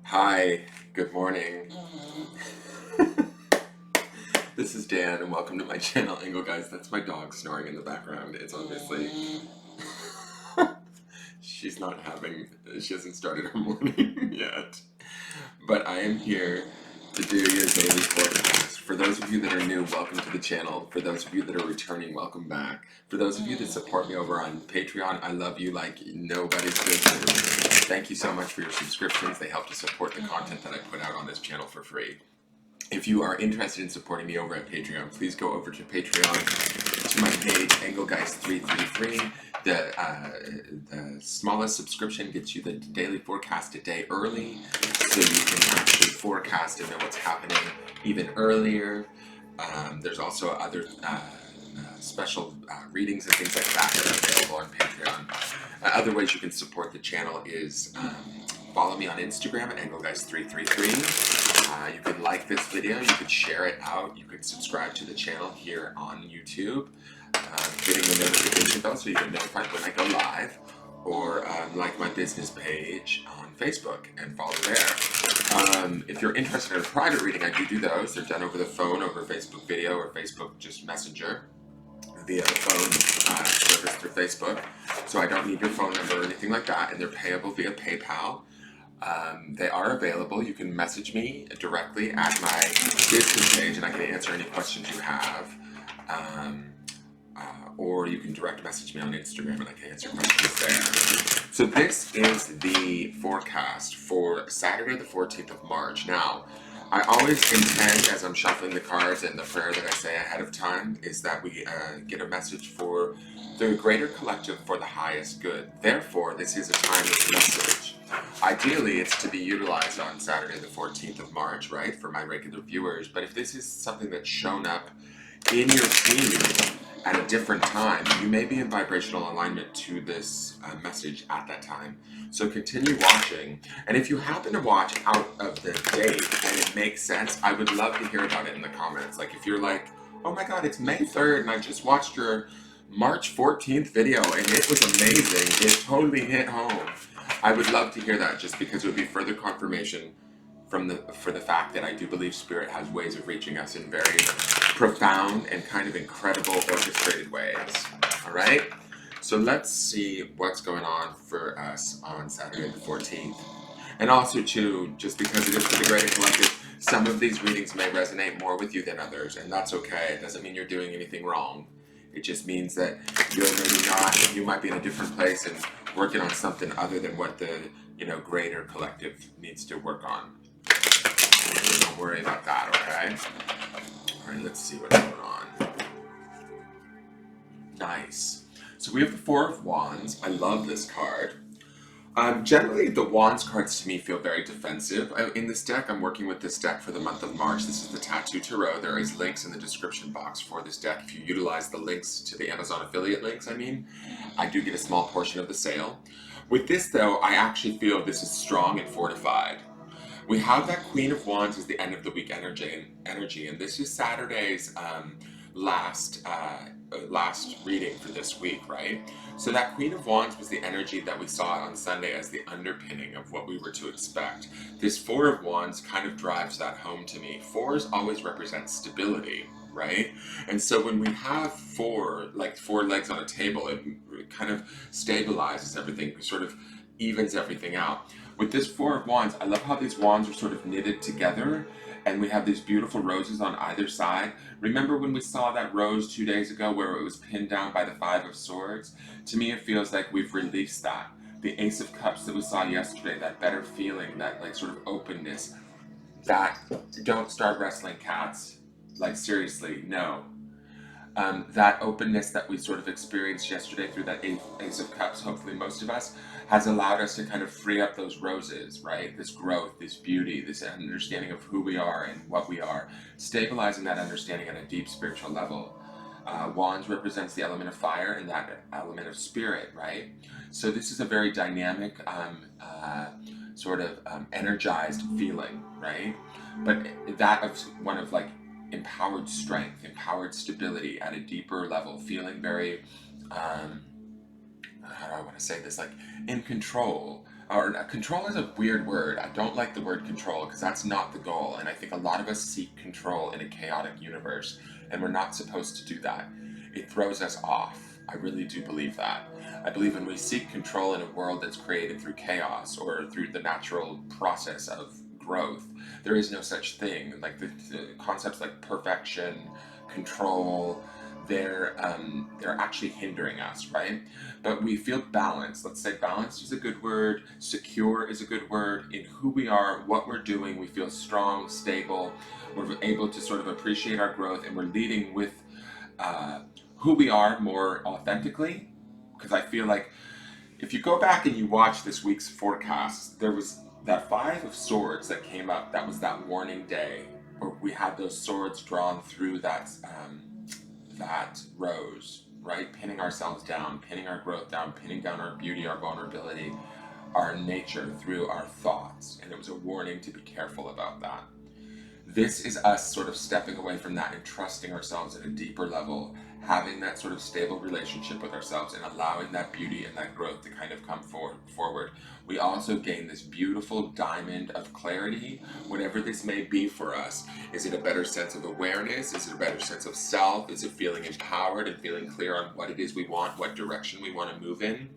Hi, good morning. This is Dan, and welcome to my channel, Engelgeist. That's my dog snoring in the background. It's obviously she hasn't started her morning yet. But I am here to do your daily forecast. For those of you that are new, welcome to the channel. For those of you that are returning, welcome back. For those of you that support me over on Patreon, I love you like nobody's business. Thank you so much for your subscriptions. They help to support the content that I put out on this channel for free. If you are interested in supporting me over at Patreon, please go over to Patreon, to my page, Engelgeist333. The smallest subscription gets you the daily forecast a day early, so you can actually forecast and know what's happening even earlier. There's also other special readings and things like that that are available on Patreon. Other ways you can support the channel is follow me on Instagram at Engelgeist333. You can like this video, you can share it out, you can subscribe to the channel here on YouTube, hitting the notification bell so you get notified when I go live, or like my business page on Facebook and follow there. If you're interested in a private reading, I do those. They're done over the phone, over Facebook video, or Facebook just Messenger via the phone service through Facebook. So I don't need your phone number or anything like that, and they're payable via PayPal. They are available. You can message me directly at my business page and I can answer any questions you have. Or you can direct message me on Instagram and I can answer questions there. So this is the forecast for Saturday the 14th of March. Now, I always intend, as I'm shuffling the cards, and the prayer that I say ahead of time is that we get a message for the greater collective for the highest good. Therefore, this is a timeless message. Ideally, it's to be utilized on Saturday the 14th of March, right, for my regular viewers. But if this is something that's shown up in your feed at a different time, you may be in vibrational alignment to this message at that time. So continue watching. And if you happen to watch out of the date and it makes sense, I would love to hear about it in the comments. Like if you're like, oh my God, it's May 3rd and I just watched your March 14th video and it was amazing. It totally hit home. I would love to hear that just because it would be further confirmation for the fact that I do believe Spirit has ways of reaching us in very profound and kind of incredible orchestrated ways. All right? So let's see what's going on for us on Saturday the 14th. And also, too, just because it is for the greater collective, some of these readings may resonate more with you than others, and that's okay. It doesn't mean you're doing anything wrong. It just means that you're maybe not, you might be in a different place and working on something other than what the, greater collective needs to work on. So don't worry about that, okay? All right, let's see what's going on. Nice. So we have the Four of Wands. I love this card. Generally, the Wands cards to me feel very defensive. In this deck, I'm working with this deck for the month of March. This is the Tattoo Tarot. There is links in the description box for this deck. If you utilize the links to the Amazon affiliate links, I do get a small portion of the sale. With this, though, I actually feel this is strong and fortified. We have that Queen of Wands as the end of the week energy, and this is Saturday's last reading for this week, right? So that Queen of Wands was the energy that we saw on Sunday as the underpinning of what we were to expect. This Four of Wands kind of drives that home to me. Fours always represent stability, right? And so when we have four legs on a table, it kind of stabilizes everything, sort of evens everything out. With this Four of Wands, I love how these wands are sort of knitted together and we have these beautiful roses on either side. Remember when we saw that rose 2 days ago where it was pinned down by the Five of Swords? To me, it feels like we've released that. The Ace of Cups that we saw yesterday, that better feeling, that like sort of openness, that don't start wrestling cats. Like seriously, no. That openness that we sort of experienced yesterday through that Ace of Cups, hopefully most of us, has allowed us to kind of free up those roses, right? This growth, this beauty, this understanding of who we are and what we are, stabilizing that understanding at a deep spiritual level. Wands represents the element of fire and that element of spirit, right? So this is a very dynamic, energized feeling, right? But that of one of like empowered strength, empowered stability at a deeper level, feeling very, how do I want to say this, like in control, or control is a weird word. I don't like the word control because that's not the goal. And I think a lot of us seek control in a chaotic universe, and we're not supposed to do that. It throws us off. I really do believe that. I believe when we seek control in a world that's created through chaos or through the natural process of growth, there is no such thing. Like the concepts like perfection, control, they're actually hindering us, right? But we feel balanced. Let's say balanced is a good word, secure is a good word in who we are, what we're doing. We feel strong, stable. We're able to sort of appreciate our growth, and we're leading with uh, who we are more authentically. Because I feel like if you go back and you watch this week's forecast, there was that Five of Swords that came up. That was that warning day where we had those swords drawn through that rose, right? Pinning ourselves down, pinning our growth down, pinning down our beauty, our vulnerability, our nature through our thoughts. And it was a warning to be careful about that. This is us sort of stepping away from that and trusting ourselves at a deeper level, having that sort of stable relationship with ourselves and allowing that beauty and that growth to kind of come forward. We also gain this beautiful diamond of clarity, whatever this may be for us. Is it a better sense of awareness? Is it a better sense of self? Is it feeling empowered and feeling clear on what it is we want, what direction we want to move in?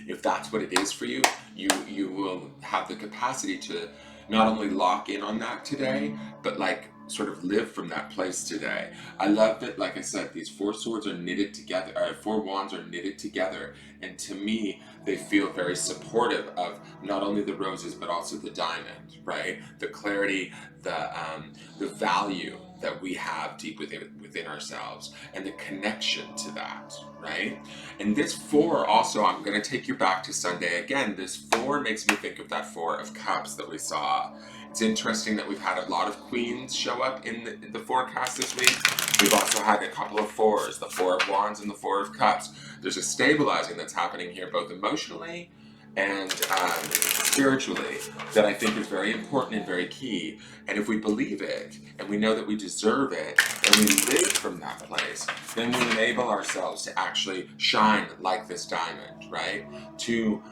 If that's what it is for you, you will have the capacity to not only lock in on that today, but like sort of live from that place today. I love that, like I said, these four swords are knitted together, four wands are knitted together, and to me, they feel very supportive of not only the roses but also the diamond, right? The clarity, the value that we have deep within ourselves, and the connection to that, right? And this four also, I'm going to take you back to Sunday again. This four makes me think of that Four of Cups that we saw. It's interesting that we've had a lot of queens show up in the forecast this week. We've also had a couple of fours, the Four of Wands and the Four of Cups. There's a stabilizing that's happening here, both emotionally and spiritually, that I think is very important and very key. And if we believe it, and we know that we deserve it, and we live from that place, then we enable ourselves to actually shine like this diamond, right? To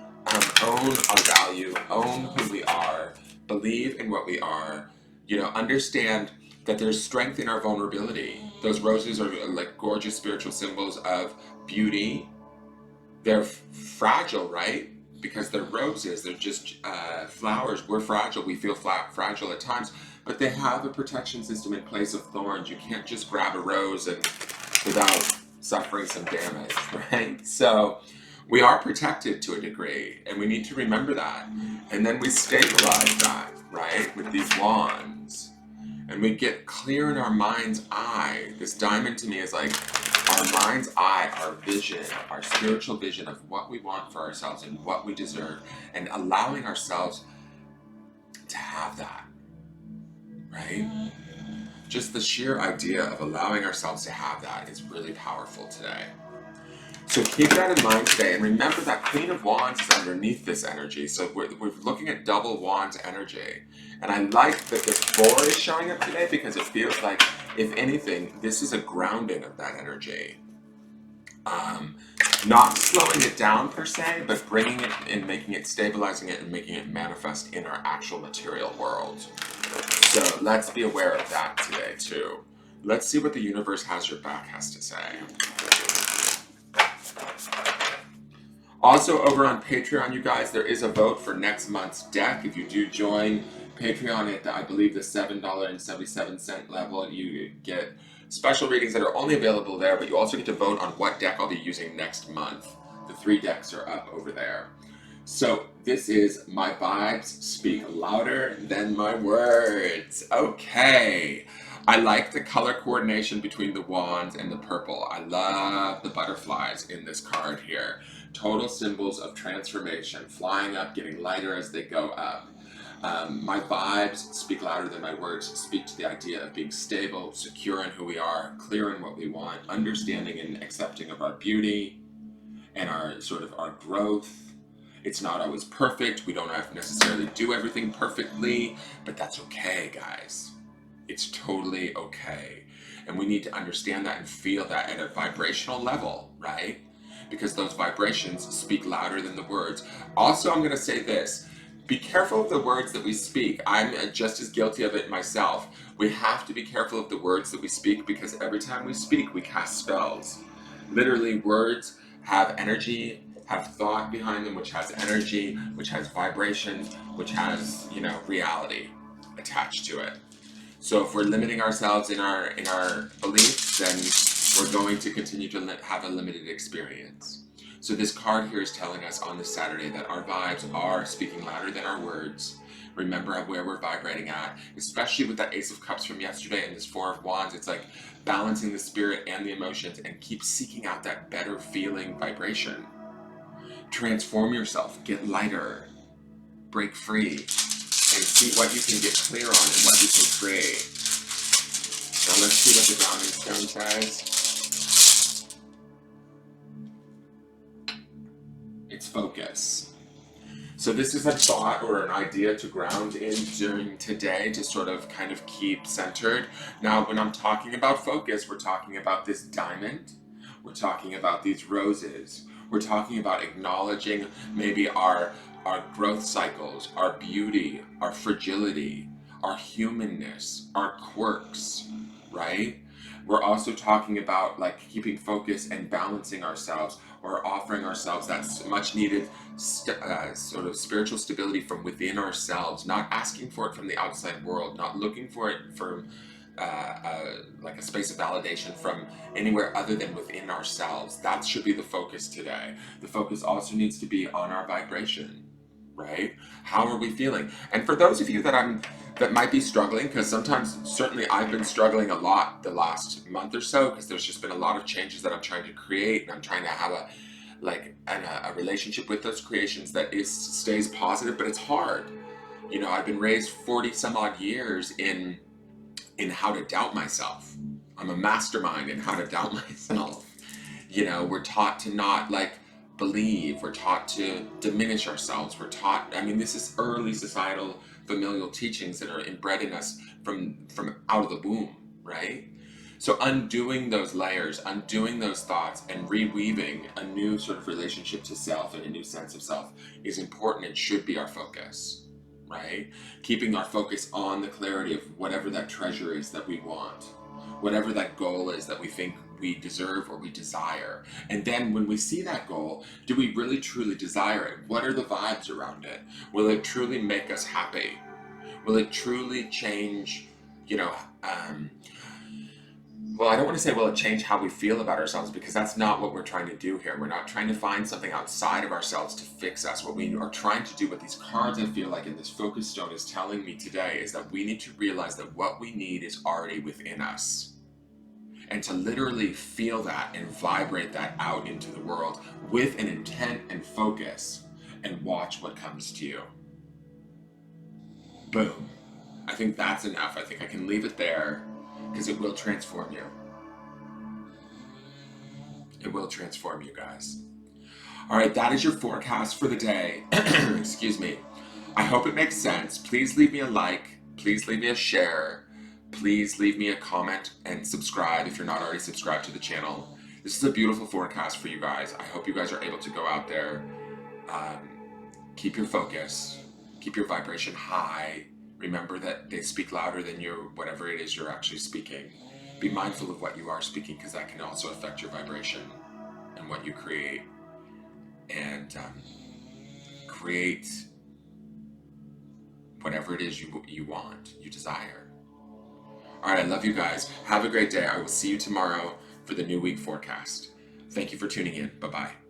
own our value, own who we are, believe in what we are, understand that there's strength in our vulnerability. Those roses are like gorgeous spiritual symbols of beauty. They're fragile, right? Because they're roses, they're just flowers. We're fragile, we feel fragile at times, but they have a protection system in place of thorns. You can't just grab a rose and without suffering some damage, right? So we are protected to a degree, and we need to remember that. And then we stabilize that, right, with these wands. And we get clear in our mind's eye. This diamond to me is like our mind's eye, our vision, our spiritual vision of what we want for ourselves and what we deserve, and allowing ourselves to have that, right? Just the sheer idea of allowing ourselves to have that is really powerful today. So keep that in mind today, and remember that Queen of Wands is underneath this energy. So we're looking at double Wands energy. And I like that this four is showing up today because it feels like, if anything, this is a grounding of that energy. Not slowing it down per se, but bringing it and making it, stabilizing it and making it manifest in our actual material world. So let's be aware of that today too. Let's see what the universe has your back has to say. Also, over on Patreon, you guys, there is a vote for next month's deck. If you do join Patreon at, I believe, the $7.77 level, you get special readings that are only available there, but you also get to vote on what deck I'll be using next month. The 3 decks are up over there. So this is My Vibes Speak Louder Than My Words. Okay. I like the color coordination between the wands and the purple. I love the butterflies in this card here. Total symbols of transformation, flying up, getting lighter as they go up. My vibes speak louder than my words, speak to the idea of being stable, secure in who we are, clear in what we want, understanding and accepting of our beauty and our sort of our growth. It's not always perfect. We don't have to necessarily do everything perfectly, but that's okay, guys. It's totally okay. And we need to understand that and feel that at a vibrational level, right? because those vibrations speak louder than the words. Also, I'm going to say this. Be careful of the words that we speak. I'm just as guilty of it myself. We have to be careful of the words that we speak, because every time we speak, we cast spells. Literally, words have energy, have thought behind them, which has energy, which has vibration, which has, reality attached to it. So if we're limiting ourselves in our beliefs, then we're going to continue to have a limited experience. So this card here is telling us on this Saturday that our vibes are speaking louder than our words. Remember where we're vibrating at, especially with that Ace of Cups from yesterday and this Four of Wands. It's like balancing the spirit and the emotions, and keep seeking out that better feeling vibration. Transform yourself, get lighter, break free, and see what you can get clear on and what you can create. Now let's see what the grounding stone says. It's focus. So this is a thought or an idea to ground in during today, to sort of kind of keep centered. Now, when I'm talking about focus, we're talking about this diamond. We're talking about these roses. We're talking about acknowledging maybe our growth cycles, our beauty, our fragility, our humanness, our quirks, right? We're also talking about like keeping focus and balancing ourselves, or offering ourselves that much needed sort of spiritual stability from within ourselves, not asking for it from the outside world, not looking for it from like a space of validation from anywhere other than within ourselves. That should be the focus today. The focus also needs to be on our vibration, right? How are we feeling? And for those of you that might be struggling, because sometimes, certainly I've been struggling a lot the last month or so, because there's just been a lot of changes that I'm trying to create, and I'm trying to have a relationship with those creations that stays positive, but it's hard. I've been raised 40 some odd years in how to doubt myself. I'm a mastermind in how to doubt myself. We're taught to not believe. We're taught to diminish ourselves. We're taught, this is early societal familial teachings that are inbred in us from out of the womb, right? So undoing those layers, undoing those thoughts, and reweaving a new sort of relationship to self and a new sense of self is important and should be our focus, right? Keeping our focus on the clarity of whatever that treasure is that we want, whatever that goal is that we think we deserve or we desire. And then when we see that goal, do we really truly desire it? What are the vibes around it? Will it truly make us happy? Will it truly change, well, I don't want to say will it change how we feel about ourselves, because that's not what we're trying to do here. We're not trying to find something outside of ourselves to fix us. What we are trying to do, what these cards, I feel like, in this focus stone is telling me today, is that we need to realize that what we need is already within us. And to literally feel that and vibrate that out into the world with an intent and focus, and watch what comes to you. Boom. I think that's enough. I think I can leave it there, because it will transform you. It will transform you guys. All right, that is your forecast for the day. Excuse me. I hope it makes sense. Please leave me a like. Please leave me a share. Please leave me a comment and subscribe if you're not already subscribed to the channel. This is a beautiful forecast for you guys. I hope you guys are able to go out there, keep your focus, keep your vibration high. Remember that they speak louder than whatever it is you're actually speaking. Be mindful of what you are speaking, because that can also affect your vibration and what you create. And create whatever it is you want, you desire. All right, I love you guys. Have a great day. I will see you tomorrow for the new week forecast. Thank you for tuning in. Bye-bye.